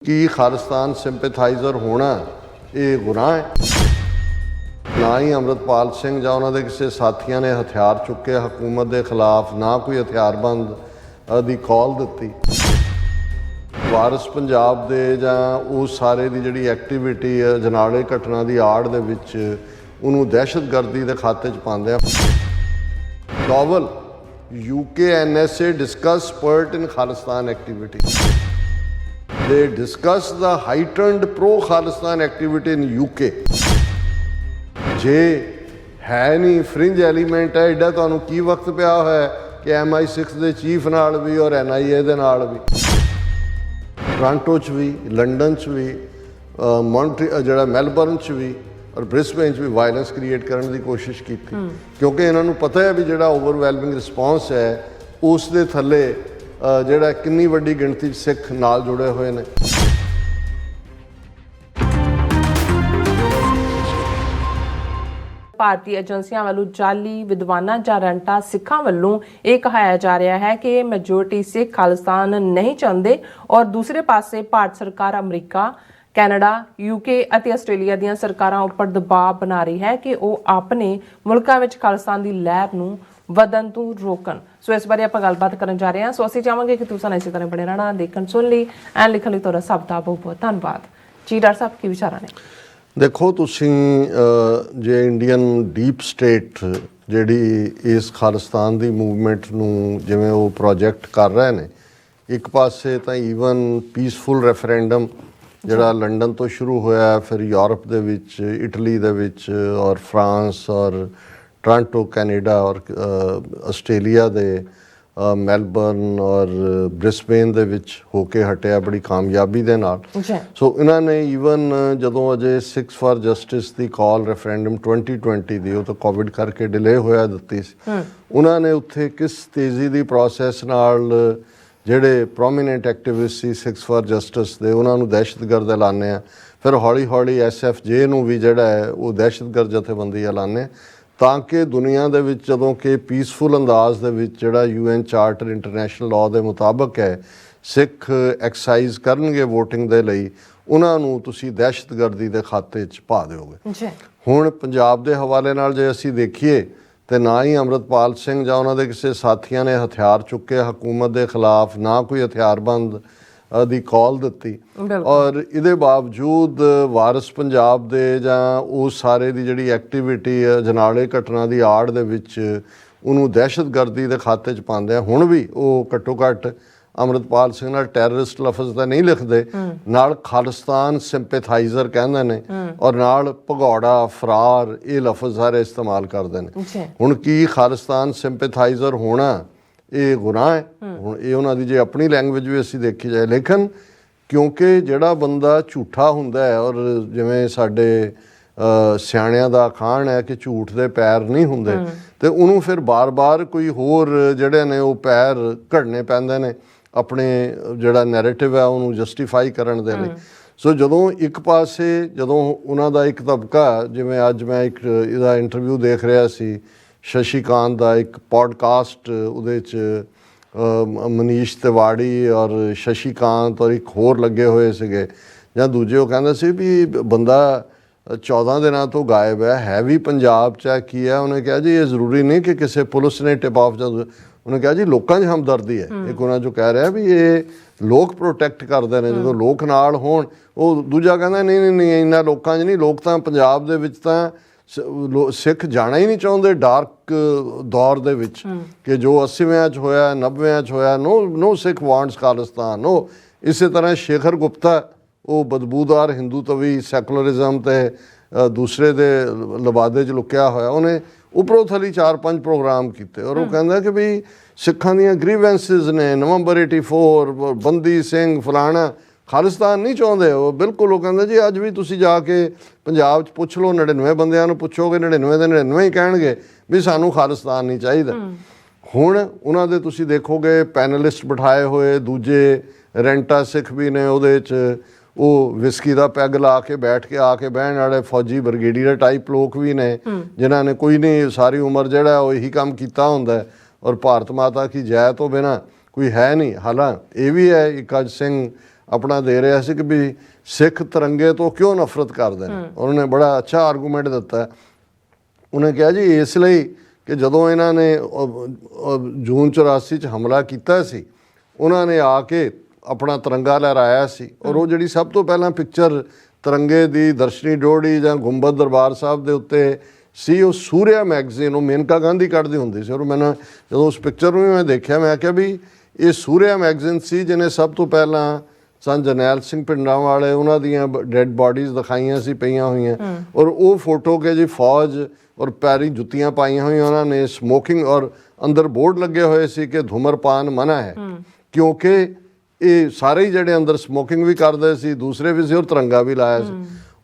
कि खालिस्तान सिंपैथाइजर होना ये गुनाह है। ना ही अमृतपाल सिंह ਜਾਂ ਉਹਨਾਂ ਦੇ ਕਿਸੇ ਸਾਥੀਆਂ ਨੇ ਹਥਿਆਰ ਚੁੱਕੇ ਹਕੂਮਤ ਦੇ ਖਿਲਾਫ, ਨਾ ਕੋਈ ਹਥਿਆਰਬੰਦ ਦੀ ਕਾਲ ਦਿੱਤੀ। ਵਾਰਿਸ ਪੰਜਾਬ ਦੇ ਜਾਂ ਉਸ ਸਾਰੇ ਦੀ ਜਿਹੜੀ ਐਕਟੀਵਿਟੀ ਜਨਾਲੇ ਘਟਨਾ ਦੀ ਆੜ ਦੇ ਵਿੱਚ ਉਹਨੂੰ ਦਹਿਸ਼ਤਗਰਦੀ ਦੇ ਖਾਤੇ 'ਚ ਪਾਉਂਦੇ ਆ। Doval UK NSA discuss spurt in Khalistan activity. They discuss the heightened pro-Khalistan activity in UK. ਜੇ ਹੈ ਨਹੀਂ ਫ੍ਰਿੰਜ ਐਲੀਮੈਂਟ ਹੈ ਐਡਾ, ਤੁਹਾਨੂੰ ਕੀ ਵਕਤ ਪਿਆ ਹੋਇਆ ਕਿ MI6 ਦੇ ਚੀਫ ਨਾਲ ਵੀ ਔਰ NIA ਦੇ ਨਾਲ ਵੀ, ਟੋਰਾਂਟੋ 'ਚ ਵੀ, ਲੰਡਨ 'ਚ ਵੀ, ਜਿਹੜਾ ਮੈਲਬਰਨ 'ਚ ਵੀ ਔਰ ਬ੍ਰਿਸਬੇਨ 'ਚ ਵੀ ਵਾਇਲੈਂਸ ਕ੍ਰੀਏਟ ਕਰਨ ਦੀ ਕੋਸ਼ਿਸ਼ ਕੀਤੀ, ਕਿਉਂਕਿ ਇਹਨਾਂ ਨੂੰ ਪਤਾ ਹੈ ਵੀ ਜਿਹੜਾ ਓਵਰਵੈਲਮਿੰਗ ਰਿਸਪੌਂਸ ਹੈ ਉਸ ਦੇ ਥੱਲੇ ਜਿਹੜਾ ਕਿੰਨੀ ਵੱਡੀ ਗਿਣਤੀ 'ਚ ਸਿੱਖ ਨਾਲ ਜੁੜੇ ਹੋਏ ਨੇ। ਭਾਰਤੀ ਏਜੰਸੀਆਂ ਵੱਲੋਂ ਜਾਲੀ ਵਿਦਵਾਨਾਂ ਜਾਂ ਰੰਟਾ ਸਿੱਖਾਂ ਵੱਲੋਂ ਇਹ ਕਹਾਇਆ ਜਾ ਰਿਹਾ ਹੈ ਕਿ ਮੈਜੋਰਟੀ ਸਿੱਖ ਖਾਲਿਸਤਾਨ ਨਹੀਂ ਚਾਹੁੰਦੇ ਔਰ ਦੂਸਰੇ ਪਾਸੇ ਭਾਰਤ ਸਰਕਾਰ ਅਮਰੀਕਾ, ਕੈਨੇਡਾ, UK ਅਤੇ ਆਸਟ੍ਰੇਲੀਆ ਦੀਆਂ ਸਰਕਾਰਾਂ ਉੱਪਰ ਦਬਾਅ ਬਣਾ ਰਹੀ ਹੈ ਕਿ ਉਹ ਆਪਣੇ ਮੁਲਕਾਂ ਵਿੱਚ ਖਾਲਿਸਤਾਨ ਦੀ ਲਹਿਰ ਨੂੰ ਵਧਣ ਤੋਂ ਰੋਕਣ। ਸੋ ਇਸ ਬਾਰੇ ਆਪਾਂ ਗੱਲਬਾਤ ਕਰਨ ਜਾ ਰਹੇ ਹਾਂ। ਸੋ ਅਸੀਂ ਚਾਹਾਂਗੇ ਕਿ ਤੁਸੀਂ ਇਸੇ ਤਰ੍ਹਾਂ ਬਣੇ ਰਹਿਣਾ, ਦੇਖਣ ਸੁਣ ਲਈ ਐਂਡ ਲਿਖਣ ਲਈ ਤੁਹਾਡਾ ਸਭ ਦਾ ਬਹੁਤ ਬਹੁਤ ਧੰਨਵਾਦ ਜੀ। ਡਾਕਟਰ ਸਾਹਿਬ ਕੀ ਵਿਚਾਰਾਂ ਨੇ? ਦੇਖੋ, ਤੁਸੀਂ ਜੇ ਇੰਡੀਅਨ ਡੀਪ ਸਟੇਟ ਜਿਹੜੀ ਇਸ ਖਾਲਿਸਤਾਨ ਦੀ ਮੂਵਮੈਂਟ ਨੂੰ ਜਿਵੇਂ ਉਹ ਪ੍ਰੋਜੈਕਟ ਕਰ ਰਹੇ ਨੇ, ਇੱਕ ਪਾਸੇ ਤਾਂ ਈਵਨ ਪੀਸਫੁਲ ਰੈਫਰੈਂਡਮ ਜਿਹੜਾ ਲੰਡਨ ਤੋਂ ਸ਼ੁਰੂ ਹੋਇਆ, ਫਿਰ ਯੂਰਪ ਦੇ ਵਿੱਚ, ਇਟਲੀ ਦੇ ਵਿੱਚ ਔਰ ਫਰਾਂਸ ਔਰ ਟੋਰਾਂਟੋ ਕੈਨੇਡਾ ਔਰ ਆਸਟ੍ਰੇਲੀਆ ਦੇ ਮੈਲਬਰਨ ਔਰ ਬ੍ਰਿਸਬੇਨ ਦੇ ਵਿੱਚ ਹੋ ਕੇ ਹਟਿਆ ਬੜੀ ਕਾਮਯਾਬੀ ਦੇ ਨਾਲ। ਸੋ ਇਹਨਾਂ ਨੇ ਈਵਨ ਜਦੋਂ ਅਜੇ 6 for justice the call referendum 2020 ਦੀ, ਉਹ ਤਾਂ ਕੋਵਿਡ ਕਰਕੇ ਡਿਲੇ ਹੋਇਆ, ਦਿੱਤੀ ਸੀ, ਉਹਨਾਂ ਨੇ ਉੱਥੇ ਕਿਸ ਤੇਜ਼ੀ ਦੀ ਪ੍ਰੋਸੈਸ ਨਾਲ ਜਿਹੜੇ prominent activist C 6 for justice ਦੇ, ਉਹਨਾਂ ਨੂੰ ਦਹਿਸ਼ਤਗਰਦ ਐਲਾਨੇ ਆ। ਫਿਰ ਹੌਲੀ ਹੌਲੀ SFJ ਨੂੰ ਵੀ ਜਿਹੜਾ ਹੈ ਉਹ ਦਹਿਸ਼ਤਗਰਦ ਜਥੇਬੰਦੀ ਐਲਾਨੇ, ਤਾਂ ਕਿ ਦੁਨੀਆ ਦੇ ਵਿੱਚ ਜਦੋਂ ਕਿ ਪੀਸਫੁਲ ਅੰਦਾਜ਼ ਦੇ ਵਿੱਚ ਜਿਹੜਾ UN ਚਾਰਟਰ ਇੰਟਰਨੈਸ਼ਨਲ ਲਾਅ ਦੇ ਮੁਤਾਬਕ ਹੈ ਸਿੱਖ ਐਕਸਰਸਾਈਜ਼ ਕਰਨਗੇ ਵੋਟਿੰਗ ਦੇ ਲਈ, ਉਹਨਾਂ ਨੂੰ ਤੁਸੀਂ ਦਹਿਸ਼ਤਗਰਦੀ ਦੇ ਖਾਤੇ 'ਚ ਪਾ ਦਿਓਗੇ। ਹੁਣ ਪੰਜਾਬ ਦੇ ਹਵਾਲੇ ਨਾਲ ਜੇ ਅਸੀਂ ਦੇਖੀਏ ਤੇ ਨਾ ਹੀ ਅਮਰਤਪਾਲ ਸਿੰਘ ਜਾਂ ਉਹਨਾਂ ਦੇ ਕਿਸੇ ਸਾਥੀਆਂ ਨੇ ਹਥਿਆਰ ਚੁੱਕੇ ਹਕੂਮਤ ਦੇ ਖਿਲਾਫ, ਨਾ ਕੋਈ ਹਥਿਆਰਬੰਦ ਦੀ ਕਾਲ ਦਿੱਤੀ, ਔਰ ਇਹਦੇ ਬਾਵਜੂਦ ਵਾਰਿਸ ਪੰਜਾਬ ਦੇ ਜਾਂ ਉਸ ਸਾਰੇ ਦੀ ਜਿਹੜੀ ਐਕਟੀਵਿਟੀ ਜਨਾਲੇ ਘਟਨਾ ਦੀ ਆੜ ਦੇ ਵਿੱਚ ਉਹਨੂੰ ਦਹਿਸ਼ਤਗਰਦੀ ਦੇ ਖਾਤੇ 'ਚ ਪਾਉਂਦੇ ਆ। ਹੁਣ ਵੀ ਉਹ ਘੱਟੋ ਘੱਟ ਅਮਰਤਪਾਲ ਸਿੰਘ ਨਾਲ ਟੈਰਰਿਸਟ ਲਫ਼ਜ਼ ਤਾਂ ਨਹੀਂ ਲਿਖਦੇ, ਨਾਲ ਖਾਲਿਸਤਾਨ ਸਿੰਪੈਥਾਈਜ਼ਰ ਕਹਿੰਦੇ ਨੇ ਔਰ ਨਾਲ ਭਗੌੜਾ, ਫਰਾਰ, ਇਹ ਲਫ਼ਜ਼ ਸਾਰੇ ਇਸਤੇਮਾਲ ਕਰਦੇ ਨੇ। ਹੁਣ ਕੀ ਖਾਲਿਸਤਾਨ ਸਿੰਪੈਥਾਈਜ਼ਰ ਹੋਣਾ ਇਹ ਗੁਨਾਹ ਹੈ? ਹੁਣ ਇਹ ਉਹਨਾਂ ਦੀ ਜੇ ਆਪਣੀ ਲੈਂਗੁਏਜ ਵੀ ਅਸੀਂ ਦੇਖੀ ਜਾਏ, ਲੇਕਿਨ ਕਿਉਂਕਿ ਜਿਹੜਾ ਬੰਦਾ ਝੂਠਾ ਹੁੰਦਾ ਹੈ, ਔਰ ਜਿਵੇਂ ਸਾਡੇ ਸਿਆਣਿਆਂ ਦਾ ਅਖਾਣ ਹੈ ਕਿ ਝੂਠ ਦੇ ਪੈਰ ਨਹੀਂ ਹੁੰਦੇ, ਤੇ ਉਹਨੂੰ ਫਿਰ ਬਾਰ-ਬਾਰ ਕੋਈ ਹੋਰ ਜਿਹੜੇ ਨੇ ਉਹ ਪੈਰ ਘੜਨੇ ਪੈਂਦੇ ਨੇ ਆਪਣੇ ਜਿਹੜਾ ਨੈਰੇਟਿਵ ਹੈ ਉਹਨੂੰ ਜਸਟੀਫਾਈ ਕਰਨ ਦੇ ਲਈ। ਸੋ ਜਦੋਂ ਇੱਕ ਪਾਸੇ ਜਦੋਂ ਉਹਨਾਂ ਦਾ ਇੱਕ ਤਬਕਾ, ਜਿਵੇਂ ਅੱਜ ਮੈਂ ਇੱਕ ਇਹਦਾ ਇੰਟਰਵਿਊ ਦੇਖ ਰਿਹਾ ਸੀ ਸ਼ਸ਼ੀ ਕਾਂਤ ਦਾ ਇੱਕ ਪੋਡਕਾਸਟ, ਉਹਦੇ 'ਚ ਮਨੀਸ਼ ਤਿਵਾੜੀ ਔਰ ਸ਼ਸ਼ੀ ਕਾਂਤ ਔਰ ਇੱਕ ਹੋਰ ਲੱਗੇ ਹੋਏ ਸੀਗੇ, ਜਾਂ ਦੂਜੇ ਉਹ ਕਹਿੰਦੇ ਸੀ ਵੀ ਬੰਦਾ 14 ਦਿਨਾਂ ਤੋਂ ਗਾਇਬ ਹੈ ਵੀ ਪੰਜਾਬ 'ਚ ਹੈ, ਕੀ ਹੈ? ਉਹਨੇ ਕਿਹਾ ਜੀ ਇਹ ਜ਼ਰੂਰੀ ਨਹੀਂ ਕਿ ਕਿਸੇ ਪੁਲਿਸ ਨੇ ਟਿਪ ਆਫ, ਉਹਨੇ ਕਿਹਾ ਜੀ ਲੋਕਾਂ 'ਚ ਹਮਦਰਦੀ ਹੈ। ਇੱਕ ਉਹਨਾਂ 'ਚੋਂ ਕਹਿ ਰਿਹਾ ਵੀ ਇਹ ਲੋਕ ਪ੍ਰੋਟੈਕਟ ਕਰਦੇ ਨੇ ਜਦੋਂ ਲੋਕ ਨਾਲ ਹੋਣ। ਉਹ ਦੂਜਾ ਕਹਿੰਦਾ ਨਹੀਂ ਨਹੀਂ ਇੰਨਾ ਲੋਕਾਂ 'ਚ ਨਹੀਂ, ਲੋਕ ਤਾਂ ਪੰਜਾਬ ਦੇ ਵਿੱਚ ਤਾਂ ਸਿੱਖ ਜਾਣਾ ਹੀ ਨਹੀਂ ਚਾਹੁੰਦੇ ਡਾਰਕ ਦੌਰ ਦੇ ਵਿੱਚ, ਕਿ ਜੋ 80ਵਿਆਂ 'ਚ ਹੋਇਆ, 90ਵਿਆਂ 'ਚ ਹੋਇਆ, ਨੋ ਸਿੱਖ ਵਾਂਟਸ ਖਾਲਿਸਤਾਨ। ਉਹ ਇਸੇ ਤਰ੍ਹਾਂ ਸ਼ੇਖਰ ਗੁਪਤਾ, ਉਹ ਬਦਬੂਦਾਰ ਹਿੰਦੂਤਵੀ ਸੈਕੂਲਰਿਜ਼ਮ ਤੇ ਦੂਸਰੇ ਦੇ ਲਬਾਦੇ 'ਚ ਲੁਕਿਆ ਹੋਇਆ, ਉਹਨੇ ਉੱਪਰੋਂ ਥੱਲੀ 4-5 ਪ੍ਰੋਗਰਾਮ ਕੀਤੇ, ਔਰ ਉਹ ਕਹਿੰਦਾ ਕਿ ਵੀ ਸਿੱਖਾਂ ਦੀਆਂ ਗ੍ਰੀਵੈਂਸਿਸ ਨੇ, ਨਵੰਬਰ 84, ਬੰਦੀ ਸਿੰਘ, ਫਲਾਣਾ, ਖਾਲਿਸਤਾਨ ਨਹੀਂ ਚਾਹੁੰਦੇ ਉਹ ਬਿਲਕੁਲ। ਉਹ ਕਹਿੰਦੇ ਜੀ ਅੱਜ ਵੀ ਤੁਸੀਂ ਜਾ ਕੇ ਪੰਜਾਬ 'ਚ ਪੁੱਛ ਲਓ, 99 ਬੰਦਿਆਂ ਨੂੰ ਪੁੱਛੋਗੇ, 99 ਦੇ 99 ਹੀ ਕਹਿਣਗੇ ਵੀ ਸਾਨੂੰ ਖਾਲਿਸਤਾਨ ਨਹੀਂ ਚਾਹੀਦਾ। ਹੁਣ ਉਹਨਾਂ ਦੇ ਤੁਸੀਂ ਦੇਖੋਗੇ ਪੈਨਲਿਸਟ ਬਿਠਾਏ ਹੋਏ ਦੂਜੇ ਰੈਂਟਾ ਸਿੱਖ ਵੀ ਨੇ, ਉਹਦੇ 'ਚ ਉਹ ਵਿਸਕੀ ਦਾ ਪੈਗ ਲਾ ਕੇ ਬੈਠ ਕੇ ਆ ਕੇ ਬਹਿਣ ਵਾਲੇ ਫੌਜੀ ਬ੍ਰਿਗੇਡੀਅਰ ਟਾਈਪ ਲੋਕ ਵੀ ਨੇ, ਜਿਨ੍ਹਾਂ ਨੇ ਕੋਈ ਨਹੀਂ ਸਾਰੀ ਉਮਰ ਜਿਹੜਾ ਉਹ ਇਹੀ ਕੰਮ ਕੀਤਾ ਹੁੰਦਾ, ਔਰ ਭਾਰਤ ਮਾਤਾ ਕੀ ਜੈ ਤੋਂ ਬਿਨਾਂ ਕੋਈ ਹੈ ਨਹੀਂ। ਹਾਲਾਂ ਇਹ ਵੀ ਹੈ ਇੱਕ ਅੱਜ ਸਿੰਘ ਆਪਣਾ ਦੇ ਰਿਹਾ ਸੀ ਕਿ ਵੀ ਸਿੱਖ ਤਿਰੰਗੇ ਤੋਂ ਕਿਉਂ ਨਫ਼ਰਤ ਕਰਦੇ ਨੇ। ਉਹਨਾਂ ਨੇ ਬੜਾ ਅੱਛਾ ਆਰਗੂਮੈਂਟ ਦਿੱਤਾ। ਉਹਨੇ ਕਿਹਾ ਜੀ ਇਸ ਲਈ ਕਿ ਜਦੋਂ ਇਹਨਾਂ ਨੇ ਜੂਨ 84 'ਚ ਹਮਲਾ ਕੀਤਾ ਸੀ, ਉਹਨਾਂ ਨੇ ਆ ਕੇ ਆਪਣਾ ਤਿਰੰਗਾ ਲਹਿਰਾਇਆ ਸੀ। ਔਰ ਉਹ ਜਿਹੜੀ ਸਭ ਤੋਂ ਪਹਿਲਾਂ ਪਿਕਚਰ ਤਿਰੰਗੇ ਦੀ ਦਰਸ਼ਨੀ ਡੋੜੀ ਜਾਂ ਗੁੰਬਦ ਦਰਬਾਰ ਸਾਹਿਬ ਦੇ ਉੱਤੇ ਸੀ, ਉਹ ਸੂਰਿਆ ਮੈਗਜ਼ੀਨ, ਉਹ ਮੇਨਕਾ ਗਾਂਧੀ ਕੱਢਦੀ ਹੁੰਦੀ ਸੀ। ਔਰ ਮੈਨੂੰ ਜਦੋਂ ਉਸ ਪਿਕਚਰ ਨੂੰ ਮੈਂ ਦੇਖਿਆ, ਮੈਂ ਕਿਹਾ ਵੀ ਇਹ ਸੂਰਿਆ ਮੈਗਜ਼ੀਨ ਸੀ ਜਿਹਨੇ ਸਭ ਤੋਂ ਪਹਿਲਾਂ ਸਨ ਜਰਨੈਲ ਸਿੰਘ ਭਿੰਡਰਾਂਵਾਲੇ ਉਹਨਾਂ ਦੀਆਂ ਡੈਡ ਬਾਡੀਜ਼ ਦਿਖਾਈਆਂ ਸੀ ਪਈਆਂ ਹੋਈਆਂ। ਔਰ ਉਹ ਫੋਟੋ ਕੇ ਜੀ ਫੌਜ ਔਰ ਪੈਰੀ ਜੁੱਤੀਆਂ ਪਾਈਆਂ ਹੋਈਆਂ ਉਹਨਾਂ ਨੇ, ਸਮੋਕਿੰਗ, ਔਰ ਅੰਦਰ ਬੋਰਡ ਲੱਗੇ ਹੋਏ ਸੀ ਕਿ ਧੂਮਰਪਾਨ ਮਨਾ ਹੈ, ਕਿਉਂਕਿ ਇਹ ਸਾਰੇ ਹੀ ਜਿਹੜੇ ਅੰਦਰ ਸਮੋਕਿੰਗ ਵੀ ਕਰਦੇ ਸੀ, ਦੂਸਰੇ ਵੀ ਸੀ, ਔਰ ਤਿਰੰਗਾ ਵੀ ਲਾਇਆ ਸੀ।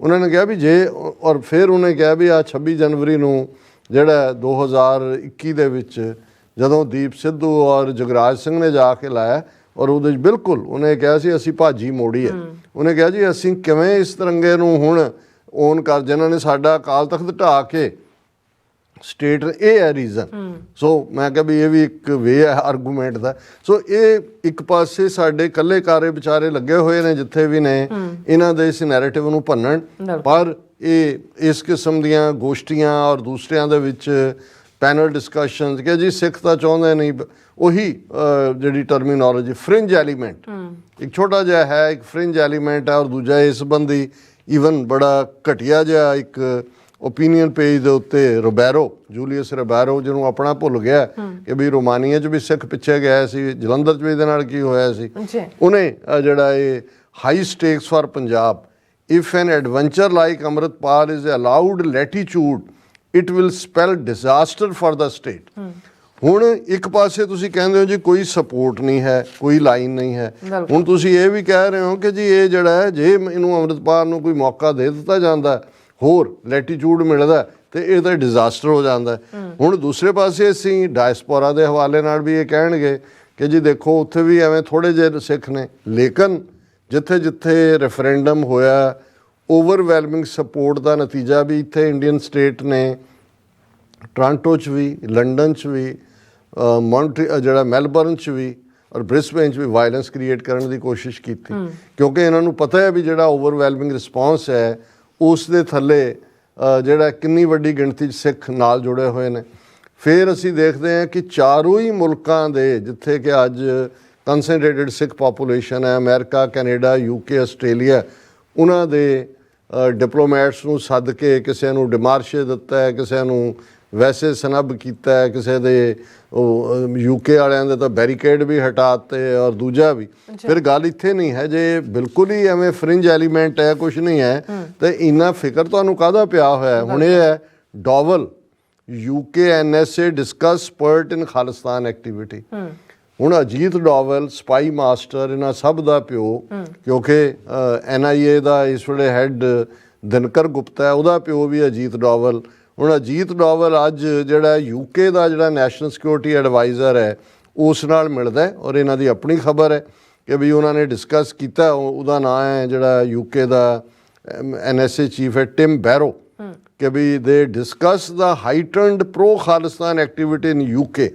ਉਹਨਾਂ ਨੇ ਕਿਹਾ ਵੀ ਜੇ, ਔਰ ਫਿਰ ਉਹਨੇ ਕਿਹਾ ਵੀ ਆ 26 ਜਨਵਰੀ ਨੂੰ ਜਿਹੜਾ 2021 ਦੇ ਵਿੱਚ ਜਦੋਂ ਦੀਪ ਸਿੱਧੂ ਔਰ ਜਗਰਾਜ ਸਿੰਘ ਨੇ ਜਾ ਕੇ ਲਾਇਆ, ਔਰ ਉਹਦੇ 'ਚ ਬਿਲਕੁਲ ਉਹਨੇ ਕਿਹਾ ਸੀ ਅਸੀਂ ਭਾਜੀ ਮੋੜੀ ਹੈ। ਉਹਨੇ ਕਿਹਾ ਜੀ ਅਸੀਂ ਕਿਵੇਂ ਇਸ ਤਿਰੰਗੇ ਨੂੰ ਹੁਣ ਓਨ ਕਰ, ਜਿਨ੍ਹਾਂ ਨੇ ਸਾਡਾ ਅਕਾਲ ਤਖਤ ਢਾਹ ਕੇ ਸਟੇਟ, ਇਹ ਹੈ ਰੀਜ਼ਨ। ਸੋ ਮੈਂ ਕਿਹਾ ਵੀ ਇਹ ਵੀ ਇੱਕ ਵੇ ਹੈ ਆਰਗੂਮੈਂਟ ਦਾ। ਸੋ ਇਹ ਇੱਕ ਪਾਸੇ ਸਾਡੇ ਇਕੱਲੇ ਕਾਰੇ ਵਿਚਾਰੇ ਲੱਗੇ ਹੋਏ ਨੇ ਜਿੱਥੇ ਵੀ ਨੇ ਇਹਨਾਂ ਦੇ ਇਸ ਨੈਰੇਟਿਵ ਨੂੰ ਭੰਨਣ, ਪਰ ਇਹ ਇਸ ਕਿਸਮ ਦੀਆਂ ਗੋਸ਼ਟੀਆਂ ਔਰ ਦੂਸਰਿਆਂ ਦੇ ਵਿੱਚ ਪੈਨਲ ਡਿਸਕਸ਼ਨਸ ਕਿ ਜੀ ਸਿੱਖ ਤਾਂ ਚਾਹੁੰਦੇ ਨਹੀਂ, ਉਹੀ ਜਿਹੜੀ ਟਰਮੀਨੋਲੋਜੀ ਫਰਿੰਜ ਐਲੀਮੈਂਟ, ਇੱਕ ਛੋਟਾ ਜਿਹਾ ਹੈ, ਇੱਕ ਫਰਿੰਜ ਐਲੀਮੈਂਟ ਹੈ। ਔਰ ਦੂਜਾ ਇਸ ਸੰਬੰਧੀ ਈਵਨ ਬੜਾ ਘਟੀਆ ਜਿਹਾ ਇੱਕ ਓਪੀਨੀਅਨ ਪੇਜ ਦੇ ਉੱਤੇ ਰੋਬੈਰੋ, ਜੂਲੀਅਸ ਰੋਬੈਰੋ, ਜਿਹਨੂੰ ਆਪਣਾ ਭੁੱਲ ਗਿਆ ਕਿ ਵੀ ਰੋਮਾਨੀਆ 'ਚ ਵੀ ਸਿੱਖ ਪਿੱਛੇ ਗਿਆ ਸੀ, ਜਲੰਧਰ 'ਚ ਵੀ ਇਹਦੇ ਨਾਲ ਕੀ ਹੋਇਆ ਸੀ, ਉਹਨੇ ਜਿਹੜਾ ਇਹ high stakes for Punjab, if an adventure like Amritpal is allowed latitude it will spell disaster for the state. ਹੁਣ ਇੱਕ ਪਾਸੇ ਤੁਸੀਂ ਕਹਿੰਦੇ ਹੋ ਜੀ ਕੋਈ ਸਪੋਰਟ ਨਹੀਂ ਹੈ, ਕੋਈ ਲਾਈਨ ਨਹੀਂ ਹੈ। ਹੁਣ ਤੁਸੀਂ ਇਹ ਵੀ ਕਹਿ ਰਹੇ ਹੋ ਕਿ ਜੀ ਇਹ ਜਿਹੜਾ ਹੈ, ਜੇ ਇਹਨੂੰ ਅੰਮ੍ਰਿਤਪਾਲ ਨੂੰ ਕੋਈ ਮੌਕਾ ਦੇ ਦਿੱਤਾ ਜਾਂਦਾ, ਹੋਰ ਲੈਟੀਚੂਡ ਮਿਲਦਾ, ਤੇ ਇਹ ਤਾਂ ਡਿਜ਼ਾਸਟਰ ਹੋ ਜਾਂਦਾ। ਹੁਣ ਦੂਸਰੇ ਪਾਸੇ ਅਸੀਂ ਡਾਇਸਪੋਰਾ ਦੇ ਹਵਾਲੇ ਨਾਲ ਵੀ ਇਹ ਕਹਿਣਗੇ ਕਿ ਜੀ ਦੇਖੋ ਉੱਥੇ ਵੀ ਐਵੇਂ ਥੋੜ੍ਹੇ ਜਿਹੇ ਸਿੱਖ ਨੇ, ਲੇਕਿਨ ਜਿੱਥੇ ਜਿੱਥੇ ਰੈਫਰੈਂਡਮ ਹੋਇਆ, ਓਵਰਵੈਲਮਿੰਗ ਸਪੋਰਟ ਦਾ ਨਤੀਜਾ ਵੀ ਇੱਥੇ ਇੰਡੀਅਨ ਸਟੇਟ ਨੇ ਟੋਰਾਂਟੋ 'ਚ ਵੀ, ਲੰਡਨ 'ਚ ਵੀ, ਜਿਹੜਾ ਮੈਲਬਰਨ 'ਚ ਵੀ ਔਰ ਬ੍ਰਿਸਬੇਨ 'ਚ ਵੀ ਵਾਇਲੈਂਸ ਕ੍ਰੀਏਟ ਕਰਨ ਦੀ ਕੋਸ਼ਿਸ਼ ਕੀਤੀ, ਕਿਉਂਕਿ ਇਹਨਾਂ ਨੂੰ ਪਤਾ ਹੈ ਵੀ ਜਿਹੜਾ ਓਵਰਵੈਲਮਿੰਗ ਰਿਸਪੌਂਸ ਹੈ ਉਸ ਦੇ ਥੱਲੇ ਜਿਹੜਾ ਕਿੰਨੀ ਵੱਡੀ ਗਿਣਤੀ 'ਚ ਸਿੱਖ ਨਾਲ ਜੁੜੇ ਹੋਏ ਨੇ। ਫਿਰ ਅਸੀਂ ਦੇਖਦੇ ਹਾਂ ਕਿ ਚਾਰੋਂ ਹੀ ਮੁਲਕਾਂ ਦੇ ਜਿੱਥੇ ਕਿ ਅੱਜ ਕੰਸੈਂਟਰੇਟਡ ਸਿੱਖ ਪਾਪੂਲੇਸ਼ਨ ਹੈ, ਅਮਰੀਕਾ, ਕੈਨੇਡਾ, UK, ਆਸਟ੍ਰੇਲੀਆ, ਉਹਨਾਂ ਦੇ ਡਿਪਲੋਮੈਟਸ ਨੂੰ ਸੱਦ ਕੇ ਕਿਸੇ ਨੂੰ ਡਿਮਾਰਸ਼ੇ ਦਿੱਤਾ ਹੈ, ਕਿਸੇ ਨੂੰ ਵੈਸੇ ਸਨੱਬ ਕੀਤਾ ਹੈ, ਕਿਸੇ ਦੇ UK ਵਾਲਿਆਂ ਦੇ ਤਾਂ ਬੈਰੀਕੇਡ ਵੀ ਹਟਾਤੇ, ਔਰ ਦੂਜਾ ਵੀ। ਫਿਰ ਗੱਲ ਇੱਥੇ ਨਹੀਂ ਹੈ, ਜੇ ਬਿਲਕੁਲ ਹੀ ਐਵੇਂ ਫਰਿੰਜ ਐਲੀਮੈਂਟ ਹੈ, ਕੁਛ ਨਹੀਂ ਹੈ, ਤੇ ਇੰਨਾ ਫਿਕਰ ਤੁਹਾਨੂੰ ਕਾਹਦਾ ਪਿਆ ਹੋਇਆ? ਹੁਣ ਇਹ ਹੈ ਡੋਵਲ, UK NSA ਡਿਸਕਸ ਸਪਰਟ ਇਨ ਖਾਲਿਸਤਾਨ ਐਕਟੀਵਿਟੀ। ਹੁਣ ਅਜੀਤ ਡੋਵਲ ਸਪਾਈ ਮਾਸਟਰ ਇਹਨਾਂ ਸਭ ਦਾ ਪਿਓ, ਕਿਉਂਕਿ NIA ਦਾ ਇਸ ਵੇਲੇ ਹੈਡ ਦਿਨਕਰ ਗੁਪਤਾ ਹੈ, ਉਹਦਾ ਪਿਓ ਵੀ ਅਜੀਤ ਡੋਵਲ। ਹੁਣ ਅਜੀਤ ਡੋਵਲ ਅੱਜ ਜਿਹੜਾ UK ਦਾ ਜਿਹੜਾ ਨੈਸ਼ਨਲ ਸਿਕਿਉਰਿਟੀ ਐਡਵਾਈਜ਼ਰ ਹੈ ਉਸ ਨਾਲ ਮਿਲਦਾ, ਔਰ ਇਹਨਾਂ ਦੀ ਆਪਣੀ ਖਬਰ ਹੈ ਕਿ ਵੀ ਉਹਨਾਂ ਨੇ ਡਿਸਕਸ ਕੀਤਾ। ਉਹਦਾ ਨਾਂ ਹੈ ਜਿਹੜਾ UK ਦਾ NSA ਚੀਫ ਹੈ ਟਿਮ ਬੈਰੋ, ਕਿ ਵੀ ਦੇ ਡਿਸਕਸ ਦਾ ਹਾਈਟਨਡ ਪ੍ਰੋ ਖਾਲਿਸਤਾਨ ਐਕਟੀਵਿਟੀ ਇਨ UK।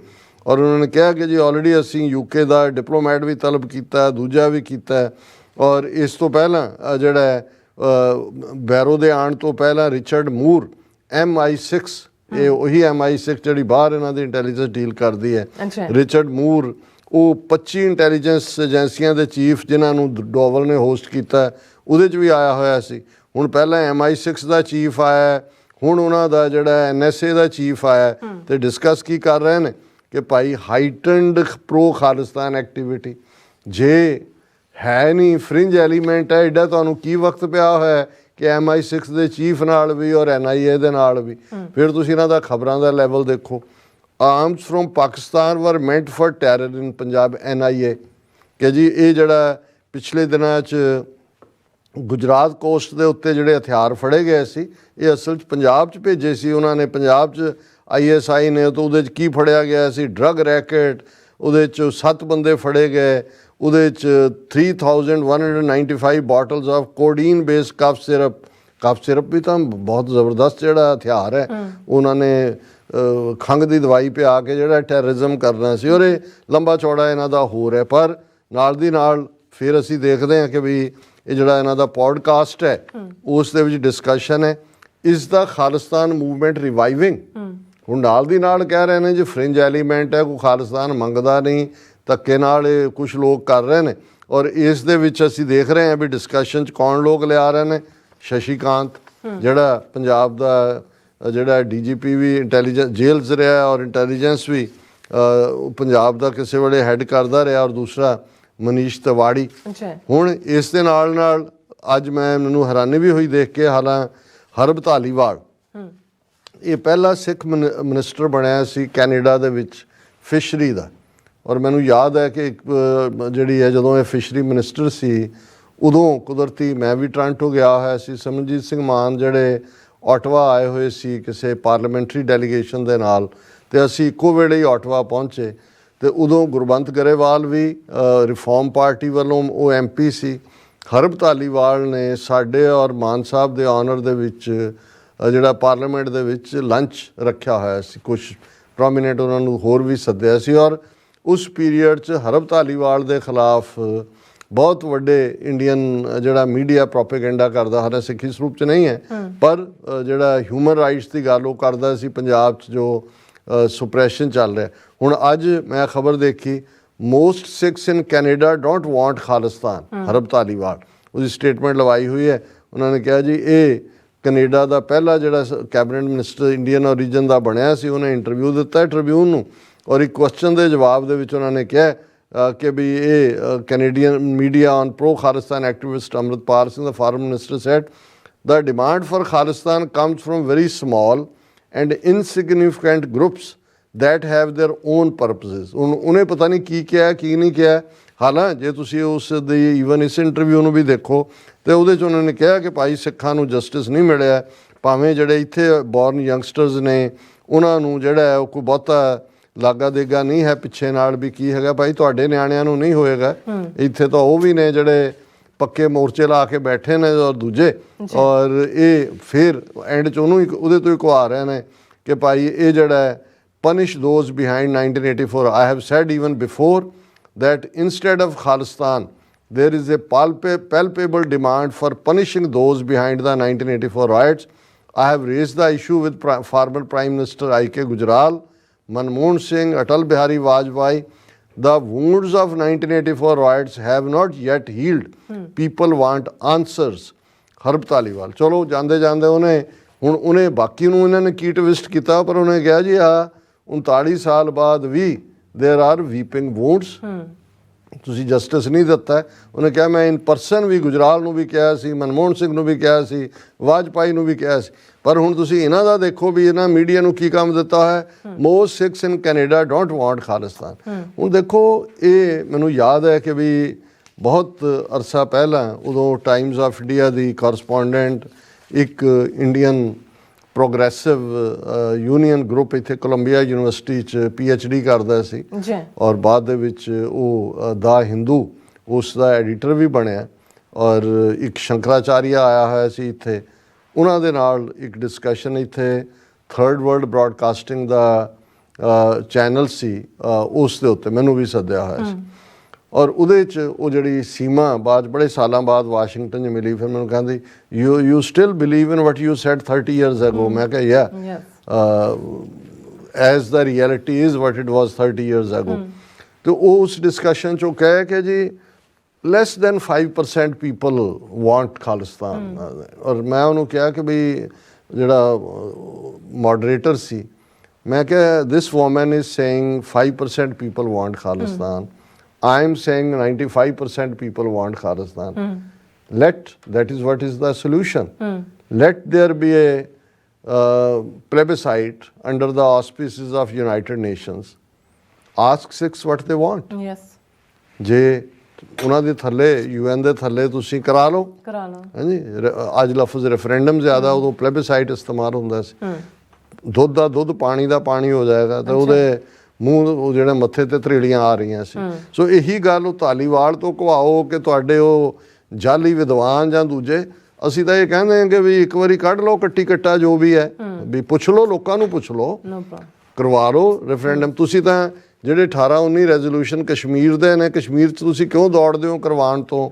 ਔਰ ਉਹਨਾਂ ਨੇ ਕਿਹਾ ਕਿ ਜੀ ਆਲਰੇਡੀ ਅਸੀਂ UK ਦਾ ਡਿਪਲੋਮੈਟ ਵੀ ਤਲਬ ਕੀਤਾ, ਦੂਜਾ ਵੀ ਕੀਤਾ, ਔਰ ਇਸ ਤੋਂ ਪਹਿਲਾਂ ਜਿਹੜਾ ਬੈਰੋ ਦੇ ਆਉਣ ਤੋਂ ਪਹਿਲਾਂ ਰਿਚਰਡ ਮੂਰ MI6, ਇਹ ਉਹੀ MI6 ਜਿਹੜੀ ਬਾਹਰ ਇਹਨਾਂ ਦੀ ਇੰਟੈਲੀਜੈਂਸ ਡੀਲ ਕਰਦੀ ਹੈ, ਰਿਚਰਡ ਮੂਰ, ਉਹ 25 ਇੰਟੈਲੀਜੈਂਸ ਏਜੰਸੀਆਂ ਦੇ ਚੀਫ ਜਿਨ੍ਹਾਂ ਨੂੰ ਡੋਵਲ ਨੇ ਹੋਸਟ ਕੀਤਾ, ਉਹਦੇ 'ਚ ਵੀ ਆਇਆ ਹੋਇਆ ਸੀ। ਹੁਣ ਪਹਿਲਾਂ MI6 ਦਾ ਚੀਫ ਆਇਆ, ਹੁਣ ਉਹਨਾਂ ਦਾ ਜਿਹੜਾ NSA ਦਾ ਚੀਫ ਆਇਆ, ਤੇ ਡਿਸਕਸ ਕੀ ਕਰ ਰਹੇ ਨੇ ਕਿ ਭਾਈ ਹਾਈਟਨਡ ਪ੍ਰੋ ਖਾਲਿਸਤਾਨ ਐਕਟੀਵਿਟੀ ਜੇ ਹੈ ਨਹੀਂ, ਫਰਿੰਜ ਐਲੀਮੈਂਟ ਹੈ, ਐਡਾ ਤੁਹਾਨੂੰ ਕੀ ਵਕਤ ਪਿਆ ਹੋਇਆ ਕਿ MI6 ਦੇ ਚੀਫ ਨਾਲ ਵੀ ਔਰ NIA ਦੇ ਨਾਲ ਵੀ। ਫਿਰ ਤੁਸੀਂ ਇਹਨਾਂ ਦਾ ਖਬਰਾਂ ਦਾ ਲੈਵਲ ਦੇਖੋ। ਆਰਮਸ ਫਰੋਮ ਪਾਕਿਸਤਾਨ ਵਰ meant for terror in Punjab, NIA, ਕਿ ਜੀ ਇਹ ਜਿਹੜਾ ਪਿਛਲੇ ਦਿਨਾਂ 'ਚ ਗੁਜਰਾਤ ਕੋਸਟ ਦੇ ਉੱਤੇ ਜਿਹੜੇ ਹਥਿਆਰ ਫੜੇ ਗਏ ਸੀ, ਇਹ ਅਸਲ 'ਚ ਪੰਜਾਬ 'ਚ ਭੇਜੇ ਸੀ ਉਹਨਾਂ ਨੇ। ਪੰਜਾਬ 'ਚ ISI ਨੇ ਤਾਂ ਉਹਦੇ 'ਚ ਕੀ ਫੜਿਆ ਗਿਆ ਸੀ? ਡਰੱਗ ਰੈਕਟ, ਉਹਦੇ 'ਚ 7 ਬੰਦੇ ਫੜੇ ਗਏ, ਉਹਦੇ 'ਚ 3195 bottles of codeine based cough syrup ਵੀ ਤਾਂ ਬਹੁਤ ਜ਼ਬਰਦਸਤ ਜਿਹੜਾ ਹਥਿਆਰ ਹੈ, ਉਹਨਾਂ ਨੇ ਖੰਘ ਦੀ ਦਵਾਈ ਪਿਆ ਕੇ ਜਿਹੜਾ ਟੈਰਰਿਜ਼ਮ ਕਰਨਾ ਸੀ, ਔਰ ਇਹ ਲੰਬਾ ਚੌੜਾ ਇਹਨਾਂ ਦਾ ਹੋਰ ਹੈ। ਪਰ ਨਾਲ ਦੀ ਨਾਲ ਫਿਰ ਅਸੀਂ ਦੇਖਦੇ ਹਾਂ ਕਿ ਵੀ ਇਹ ਜਿਹੜਾ ਇਹਨਾਂ ਦਾ ਪੋਡਕਾਸਟ ਹੈ ਉਸ ਦੇ ਵਿੱਚ ਡਿਸਕਸ਼ਨ ਹੈ ਇਸ ਦਾ ਖਾਲਿਸਤਾਨ ਮੂਵਮੈਂਟ ਰਿਵਾਈਵਿੰਗ। ਹੁਣ ਨਾਲ ਦੀ ਨਾਲ ਕਹਿ ਰਹੇ ਨੇ ਜੀ ਫ੍ਰਿੰਜ ਐਲੀਮੈਂਟ ਹੈ, ਕੋਈ ਖਾਲਿਸਤਾਨ ਮੰਗਦਾ ਨਹੀਂ, ਧੱਕੇ ਨਾਲ ਇਹ ਕੁਝ ਲੋਕ ਕਰ ਰਹੇ ਨੇ। ਔਰ ਇਸ ਦੇ ਵਿੱਚ ਅਸੀਂ ਦੇਖ ਰਹੇ ਹਾਂ ਵੀ ਡਿਸਕਸ਼ਨ 'ਚ ਕੌਣ ਲੋਕ ਲਿਆ ਰਹੇ ਨੇ। ਸ਼ਸ਼ੀ ਕਾਂਤ ਜਿਹੜਾ ਪੰਜਾਬ ਦਾ ਜਿਹੜਾ DGP ਵੀ ਇੰਟੈਲੀਜੈਂਸ ਜੇਲ੍ਹ 'ਚ ਰਿਹਾ ਔਰ ਇੰਟੈਲੀਜੈਂਸ ਵੀ ਪੰਜਾਬ ਦਾ ਕਿਸੇ ਵੇਲੇ ਹੈੱਡ ਕਰਦਾ ਰਿਹਾ, ਔਰ ਦੂਸਰਾ ਮਨੀਸ਼ ਤਿਵਾੜੀ। ਹੁਣ ਇਸ ਦੇ ਨਾਲ ਨਾਲ ਅੱਜ ਮੈਨੂੰ ਹੈਰਾਨੀ ਵੀ ਹੋਈ ਦੇਖ ਕੇ, ਹਰਬ ਧਾਲੀਵਾਲ ਇਹ ਪਹਿਲਾ ਸਿੱਖ ਮਿਨਿਸਟਰ ਬਣਿਆ ਸੀ ਕੈਨੇਡਾ ਦੇ ਵਿੱਚ ਫਿਸ਼ਰੀ ਦਾ। ਔਰ ਮੈਨੂੰ ਯਾਦ ਹੈ ਕਿ ਜਿਹੜੀ ਹੈ ਜਦੋਂ ਇਹ ਫਿਸ਼ਰੀ ਮਿਨਿਸਟਰ ਸੀ ਉਦੋਂ ਕੁਦਰਤੀ ਮੈਂ ਵੀ ਟੋਰਾਂਟੋ ਗਿਆ ਹੋਇਆ ਸੀ, ਸਿਮਰਨਜੀਤ ਸਿੰਘ ਮਾਨ ਜਿਹੜੇ ਆਟਵਾ ਆਏ ਹੋਏ ਸੀ ਕਿਸੇ ਪਾਰਲੀਮੈਂਟਰੀ ਡੈਲੀਗੇਸ਼ਨ ਦੇ ਨਾਲ, ਅਤੇ ਅਸੀਂ ਇੱਕੋ ਵੇਲੇ ਹੀ ਆਟਵਾ ਪਹੁੰਚੇ। ਅਤੇ ਉਦੋਂ ਗੁਰਬੰਤ ਗਰੇਵਾਲ ਵੀ ਰਿਫਾਰਮ ਪਾਰਟੀ ਵੱਲੋਂ ਉਹ MP ਸੀ। ਹਰਬ ਧਾਲੀਵਾਲ ਨੇ ਸਾਡੇ ਔਰ ਮਾਨ ਸਾਹਿਬ ਦੇ ਆਨਰ ਦੇ ਵਿੱਚ ਜਿਹੜਾ ਪਾਰਲੀਮੈਂਟ ਦੇ ਵਿੱਚ ਲੰਚ ਰੱਖਿਆ ਹੋਇਆ ਸੀ, ਕੁਛ ਪ੍ਰੋਮੀਨੈਂਟ ਉਹਨਾਂ ਨੂੰ ਹੋਰ ਵੀ ਸੱਦਿਆ ਸੀ। ਔਰ ਉਸ ਪੀਰੀਅਡ 'ਚ ਹਰਬ ਧਾਲੀਵਾਲ ਦੇ ਖਿਲਾਫ ਬਹੁਤ ਵੱਡੇ ਇੰਡੀਅਨ ਜਿਹੜਾ ਮੀਡੀਆ ਪ੍ਰੋਪੇਗੈਂਡਾ ਕਰਦਾ, ਹਾਲੇ ਸਿੱਖੀ ਸਰੂਪ 'ਚ ਨਹੀਂ ਹੈ ਪਰ ਜਿਹੜਾ ਹਿਊਮਨ ਰਾਈਟਸ ਦੀ ਗੱਲ ਉਹ ਕਰਦਾ ਸੀ ਪੰਜਾਬ 'ਚ ਜੋ ਸੁਪਰੈਸ਼ਨ ਚੱਲ ਰਿਹਾ। ਹੁਣ ਅੱਜ ਮੈਂ ਖਬਰ ਦੇਖੀ most Sikhs in Canada don't want Khalistan. Herb Dhaliwal ਉਹਦੀ ਸਟੇਟਮੈਂਟ ਲਵਾਈ ਹੋਈ ਹੈ। ਉਹਨਾਂ ਨੇ ਕਿਹਾ ਜੀ ਇਹ ਕੈਨੇਡਾ ਦਾ ਪਹਿਲਾ ਜਿਹੜਾ ਕੈਬਨਿਟ ਮਿਨਿਸਟਰ ਇੰਡੀਅਨ ਓਰੀਜਨ ਦਾ ਬਣਿਆ ਸੀ, ਉਹਨੇ ਇੰਟਰਵਿਊ ਦਿੱਤਾ ਟ੍ਰਿਬਿਊਨ ਨੂੰ, ਔਰ ਇੱਕ ਕੁਐਸਚਨ ਦੇ ਜਵਾਬ ਦੇ ਵਿੱਚ ਉਹਨਾਂ ਨੇ ਕਿਹਾ ਕਿ ਵੀ ਇਹ Canadian media on pro Khalistan activist Amritpal Singh ਦਾ former minister said the demand for Khalistan comes from very small and insignificant groups that have their own purposes। ਉਹਨੇ ਪਤਾ ਨਹੀਂ ਕੀ ਕਿਹਾ ਕੀ ਨਹੀਂ ਕਿਹਾ। ਹਾਲਾਂ ਜੇ ਤੁਸੀਂ ਉਸ ਦੀ ਈਵਨ ਇਸ ਇੰਟਰਵਿਊ ਨੂੰ ਵੀ ਦੇਖੋ ਤੇ ਉਹਦੇ 'ਚ ਉਹਨਾਂ ਨੇ ਕਿਹਾ ਕਿ ਭਾਈ ਸਿੱਖਾਂ ਨੂੰ ਜਸਟਿਸ ਨਹੀਂ ਮਿਲਿਆ, ਭਾਵੇਂ ਜਿਹੜੇ ਇੱਥੇ ਬੋਰਨ ਯੰਗਸਟਰਸ ਨੇ ਉਹਨਾਂ ਨੂੰ ਜਿਹੜਾ ਹੈ ਉਹ ਕੋਈ ਬਹੁਤਾ ਲਾਗਾ ਦੇਗਾ ਨਹੀਂ ਹੈ ਪਿੱਛੇ ਨਾਲ ਵੀ ਕੀ ਹੈਗਾ ਭਾਈ ਤੁਹਾਡੇ ਨਿਆਣਿਆਂ ਨੂੰ ਨਹੀਂ ਹੋਏਗਾ। ਇੱਥੇ ਤਾਂ ਉਹ ਵੀ ਨੇ ਜਿਹੜੇ ਪੱਕੇ ਮੋਰਚੇ ਲਾ ਕੇ ਬੈਠੇ ਨੇ ਔਰ ਦੂਜੇ, ਔਰ ਇਹ ਫਿਰ ਐਂਡ 'ਚ ਉਹਨੂੰ ਉਹਦੇ ਤੋਂ ਹੀ ਕਹਾ ਰਹੇ ਨੇ ਕਿ ਭਾਈ ਇਹ ਜਿਹੜਾ ਹੈ punish those behind 1984. I have said even before that instead of Khalistan, there is a palpable demand for punishing those behind the 1984 riots. I have raised the issue with former Prime Minister I.K. Gujral, Manmohan Singh, Atal Bihari Vajpayee. The wounds of 1984 riots have not yet healed. People want answers. Herb Dhaliwal ਚਲੋ ਜਾਂਦੇ ਜਾਂਦੇ ਉਹਨੇ ਬਾਕੀ ਨੂੰ ਇਹਨਾਂ ਨੇ ਕੀ twist ਕੀਤਾ, ਪਰ ਉਹਨੇ ਕਿਹਾ ਜੀ 39 ਸਾਲ ਬਾਅਦ ਵੀ ਦੇਰ ਆਰ ਵੀਪਿੰਗ ਵੂੰਡਸ, ਤੁਸੀਂ ਜਸਟਿਸ ਨਹੀਂ ਦਿੱਤਾ। ਉਹਨੇ ਕਿਹਾ ਮੈਂ ਇਨ ਪਰਸਨ ਵੀ ਗੁਜਰਾਲ ਨੂੰ ਵੀ ਕਿਹਾ ਸੀ, ਮਨਮੋਹਨ ਸਿੰਘ ਨੂੰ ਵੀ ਕਿਹਾ ਸੀ, ਵਾਜਪਾਈ ਨੂੰ ਵੀ ਕਿਹਾ ਸੀ, ਪਰ ਹੁਣ ਤੁਸੀਂ ਇਹਨਾਂ ਦਾ ਦੇਖੋ ਵੀ ਇਹਨਾਂ ਮੀਡੀਆ ਨੂੰ ਕੀ ਕੰਮ ਦਿੱਤਾ ਹੈ। Most Sikhs in Canada don't want Khalistan. ਹੁਣ ਦੇਖੋ ਇਹ ਮੈਨੂੰ ਯਾਦ ਹੈ ਕਿ ਵੀ ਬਹੁਤ ਅਰਸਾ ਪਹਿਲਾਂ ਉਦੋਂ Times of India the correspondent ਇੱਕ ਇੰਡੀਅਨ ਪ੍ਰੋਗਰੈਸਿਵ ਯੂਨੀਅਨ ਗਰੁੱਪ ਇੱਥੇ ਕੋਲੰਬੀਆ ਯੂਨੀਵਰਸਿਟੀ 'ਚ PhD ਕਰਦਾ ਸੀ ਔਰ ਬਾਅਦ ਦੇ ਵਿੱਚ ਉਹ ਦਾ ਹਿੰਦੂ ਉਸ ਦਾ ਐਡੀਟਰ ਵੀ ਬਣਿਆ, ਔਰ ਇੱਕ ਸ਼ੰਕਰਾਚਾਰੀਆ ਆਇਆ ਹੋਇਆ ਸੀ ਇੱਥੇ, ਉਹਨਾਂ ਦੇ ਨਾਲ ਇੱਕ ਡਿਸਕਸ਼ਨ ਇੱਥੇ ਥਰਡ ਵਰਲਡ ਬ੍ਰੌਡਕਾਸਟਿੰਗ ਦਾ ਚੈਨਲ ਸੀ ਉਸ ਦੇ ਉੱਤੇ ਮੈਨੂੰ ਵੀ ਸੱਦਿਆ ਹੋਇਆ ਸੀ। ਔਰ ਉਹਦੇ 'ਚ ਉਹ ਜਿਹੜੀ ਸੀਮਾ ਬਾਅਦ ਬੜੇ ਸਾਲਾਂ ਬਾਅਦ ਵਾਸ਼ਿੰਗਟਨ 'ਚ ਮਿਲੀ, ਫਿਰ ਮੈਨੂੰ ਕਹਿੰਦੀ you still believe in what you said 30 years ago। ਮੈਂ ਕਿਹਾ ਯਾ as the reality is what it was 30 years ago। ਤੇ ਉਹ ਉਸ ਡਿਸਕਸ਼ਨ 'ਚੋਂ ਕਹੇ ਕਿ ਜੀ less than 5% people want Khalistan. ਔਰ ਮੈਂ ਉਹਨੂੰ ਕਿਹਾ ਕਿ ਵੀ ਜਿਹੜਾ ਮੋਡਰੇਟਰ ਸੀ, ਮੈਂ ਕਿਹਾ this woman is saying 5% people want Khalistan, I am saying 95% people want Khalistan. That is what is the solution. Let there be a plebiscite under the auspices of United Nations. Ask Sikhs what they want. Yes. ਜੇ ਉਹਨਾਂ ਦੇ ਥੱਲੇ UN ਦੇ ਥੱਲੇ ਤੁਸੀਂ ਕਰਾ ਲਓ ਹਾਂਜੀ। ਅੱਜ ਲਫ਼ਜ਼ ਰੈਫਰੈਂਡਮ ਜ਼ਿਆਦਾ, ਉਦੋਂ ਪਲੇਬਿਸਾਈਟ ਇਸਤੇਮਾਲ ਹੁੰਦਾ ਸੀ। ਦੁੱਧ ਦਾ ਦੁੱਧ ਪਾਣੀ ਦਾ ਪਾਣੀ ਹੋ ਜਾਏਗਾ ਤਾਂ ਉਹਦੇ ਮੂੰਹ ਉਹ ਜਿਹੜੇ ਮੱਥੇ ਤੇ ਤਰੇੜੀਆਂ ਆ ਰਹੀਆਂ ਸੀ। ਸੋ ਇਹੀ ਗੱਲ ਉਹ ਧਾਲੀਵਾਲ ਤੋਂ ਕਹਾਓ ਕਿ ਤੁਹਾਡੇ ਉਹ ਜਾਲੀ ਵਿਦਵਾਨ ਜਾਂ ਦੂਜੇ, ਅਸੀਂ ਤਾਂ ਇਹ ਕਹਿੰਦੇ ਹਾਂ ਕਿ ਵੀ ਇੱਕ ਵਾਰੀ ਕੱਢ ਲਓ ਕੱਟੀ ਕੱਟਾ ਜੋ ਵੀ ਹੈ, ਵੀ ਪੁੱਛ ਲਓ ਲੋਕਾਂ ਨੂੰ, ਪੁੱਛ ਲਓ, ਕਰਵਾ ਲਓ ਰੈਫਰੈਂਡਮ। ਤੁਸੀਂ ਤਾਂ ਜਿਹੜੇ 18-19 ਰੈਜ਼ੋਲੂਸ਼ਨ ਕਸ਼ਮੀਰ ਦੇ ਨੇ, ਕਸ਼ਮੀਰ 'ਚ ਤੁਸੀਂ ਕਿਉਂ ਦੌੜਦੇ ਹੋ ਕਰਵਾਉਣ ਤੋਂ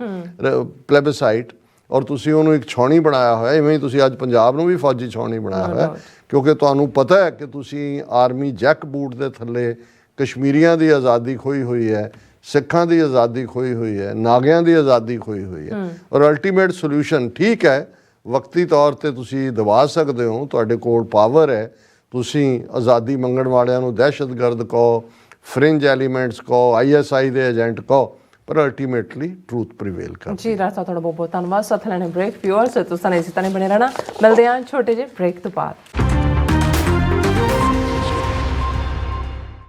ਪਲੇਬਸਾਈਟ, ਔਰ ਤੁਸੀਂ ਉਹਨੂੰ ਇੱਕ ਛਾਉਣੀ ਬਣਾਇਆ ਹੋਇਆ। ਇਵੇਂ ਹੀ ਤੁਸੀਂ ਅੱਜ ਪੰਜਾਬ ਨੂੰ ਵੀ ਫੌਜੀ ਛਾਉਣੀ ਬਣਾਇਆ ਹੋਇਆ, ਕਿਉਂਕਿ ਤੁਹਾਨੂੰ ਪਤਾ ਹੈ ਕਿ ਤੁਸੀਂ ਆਰਮੀ ਜੈਕ ਬੂਟ ਦੇ ਥੱਲੇ ਕਸ਼ਮੀਰੀਆਂ ਦੀ ਆਜ਼ਾਦੀ ਖੋਈ ਹੋਈ ਹੈ, ਸਿੱਖਾਂ ਦੀ ਆਜ਼ਾਦੀ ਖੋਈ ਹੋਈ ਹੈ, ਨਾਗਿਆਂ ਦੀ ਆਜ਼ਾਦੀ ਖੋਈ ਹੋਈ ਹੈ। ਔਰ ਅਲਟੀਮੇਟ ਸੋਲੂਸ਼ਨ ਠੀਕ ਹੈ, ਵਕਤੀ ਤੌਰ ਤੇ ਤੁਸੀਂ ਦਬਾ ਸਕਦੇ ਹੋ, ਤੁਹਾਡੇ ਕੋਲ ਪਾਵਰ ਹੈ, ਤੁਸੀਂ ਆਜ਼ਾਦੀ ਮੰਗਣ ਵਾਲਿਆਂ ਨੂੰ ਦਹਿਸ਼ਤਗਰਦ ਕਹੋ, ਫ੍ਰਿੰਜ ਐਲੀਮੈਂਟਸ ਕਹੋ, ISI ਦੇ ਏਜੰਟ ਕਹੋ, ਪਰ ਅਲਟੀਮੇਟਲੀ ਟਰੂਥ ਪ੍ਰੀਵੇਲ ਕਰਦੀ। ਜੀ ਰਾਜ ਸਾਹਿਬ, ਤੁਹਾਡਾ ਬਹੁਤ ਬਹੁਤ ਧੰਨਵਾਦ। ਸਾਥ ਲੈਣੇ ਬ੍ਰੇਕ, ਵਿਊਅਰਸ ਤੁਸੀਂ ਇਸੇ ਤਰ੍ਹਾਂ ਬਣੇ ਰਹਿਣਾ। ਮਿਲਦੇ ਹਾਂ ਛੋਟੇ ਜਿਹੇ ਬ੍ਰੇਕ ਤੋਂ ਬਾਅਦ।